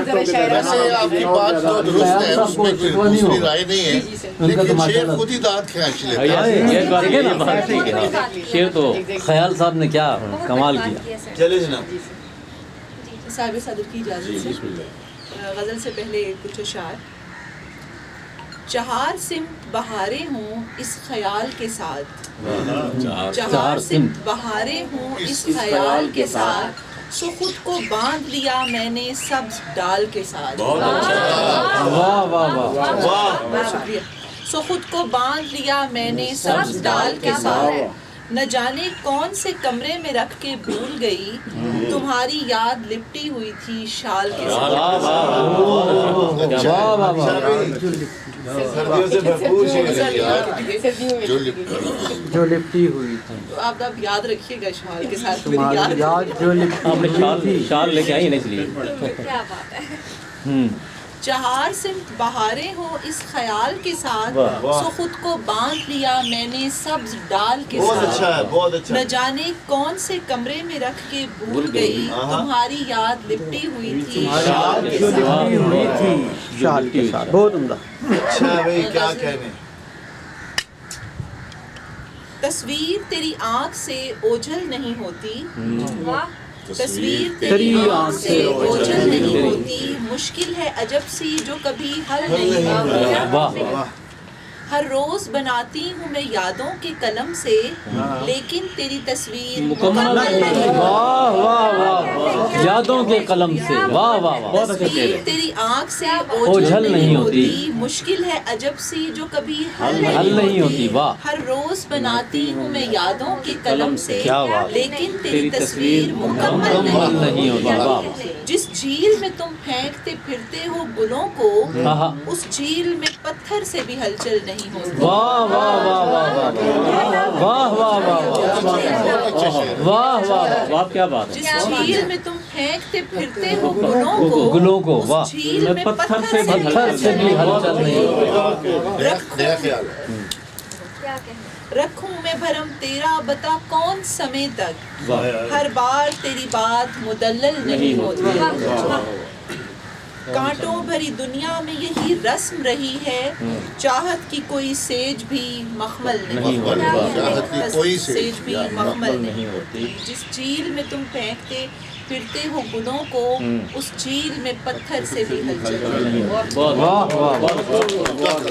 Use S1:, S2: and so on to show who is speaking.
S1: ویسے آپ کی بات تو درست ہے، اس میں کوئی دوسری رائے نہیں ہے، لیکن شعر خود ہی دانت کھینچ لیتا ہے۔
S2: شعر تو خیال صاحب نے کیا کمال کیا۔
S3: چلے جناب،
S4: صاحب صدر کی اجازت سے غزل سے پہلے کچھ اشعار۔ چہار سمت بہاریں ہوں اس خیال کے ساتھ، چہار سمت بہاریں ہوں اس خیال کے ساتھ، سو خود کو باندھ لیا میں نے سبز ڈال کے ساتھ۔
S2: واہ واہ واہ،
S4: بہت شکریہ۔ سو خود کو باندھ لیا میں نے سبز ڈال کے ساتھ، نہ جانے کون سے کمرے میں رکھ کے بھول گئی، تمہاری یاد لپٹی ہوئی تھی شال کے ساتھ۔
S3: سردیوں سے بھرپور شعر۔
S5: جو لپٹی ہوئی تھی،
S4: تو آپ یاد رکھیے گا شال کے ساتھ
S5: تمہاری یاد جو لپٹی
S2: آپ نے
S5: ہوئی تھی۔
S2: شال لے کے آئی نا اس لیے۔
S6: کیا بات ہے۔
S4: چہار سمت بہاریں ہوں اس خیال کے ساتھ، سو خود کو باندھ لیا میں نے سبز ڈال کے
S3: بہت
S4: ساتھ،
S3: اچھا ہے، بہت اچھا
S4: نہ
S3: ہے۔
S4: جانے کون سے کمرے میں رکھ کے بھول گئی، تمہاری یاد لپٹی ہوئی تھی شال کے
S5: جو
S4: ساتھ۔
S5: لپٹی ہوئی تھی شال کے ساتھ، بہت عمدہ۔
S3: اچھا ہے بھائی، کیا کہنے۔
S4: تصویر تیری آنکھ سے اوجھل نہیں ہوتی،
S6: واہ،
S4: تصویر تیری آنکھ سے اوجھل نہیں ہوتی، مشکل ہے عجب سی جو کبھی حل نہیں ہوتی۔
S2: واہ،
S4: ہر روز بناتی ہوں میں یادوں کے قلم سے، لیکن تیری تصویر
S2: مکمل نہیں۔ واہ واہ واہ، یادوں کے قلم سے، واہ واہ واہ، بہت اچھا شعر
S4: تصویر
S2: ہے۔
S4: تیری آنکھ سے
S2: اوجھل
S4: اوجھل
S2: نہیں
S4: نہیں
S2: ہوتی،
S4: ہوتی، مشکل ہے عجب سی جو کبھی
S2: حل
S4: حل
S2: نہیں ہوتی، واہ۔
S4: ہر روز بناتی ہوں میں یادوں کے قلم سے،
S2: کیا بات،
S4: لیکن تیری تصویر مکمل
S2: نہیں ہوتی، واہ۔
S4: جس جھیل میں تم پھینکتے پھرتے ہو گلوں کو،
S2: آہا،
S4: اس جھیل میں پتھر سے بھی ہلچل نہیں ہوتی۔
S2: واہ واہ واہ واہ واہ واہ واہ واہ واہ واہ، کیا بات ہے۔
S4: جس جھیل میں تم پھینکتے پھرتے ہو گلوں کو،
S2: گلوں کو، واہ،
S4: اس جھیل میں
S2: پتھر سے بھی ہلچل نہیں ہوتی۔
S1: نیا خیال ہے۔
S6: کیا کہنا۔
S4: رکھوں میں بھرم تیرا بتا کون سمے تک، ہر بار تیری بات مدلل نہیں ہوتی۔ کانٹوں بھری دنیا میں یہی رسم رہی ہے، چاہت کی کوئی سیج بھی مخمل نہیں
S1: چاہت کی کوئی
S4: سیج بھی مخمل نہیں
S2: ہوتی۔
S4: جس جھیل میں تم پھینکتے پھرتے ہو گلوں کو، اس جھیل میں پتھر سے بھی ہلچل نہیں ہوتی۔
S2: واہ واہ واہ،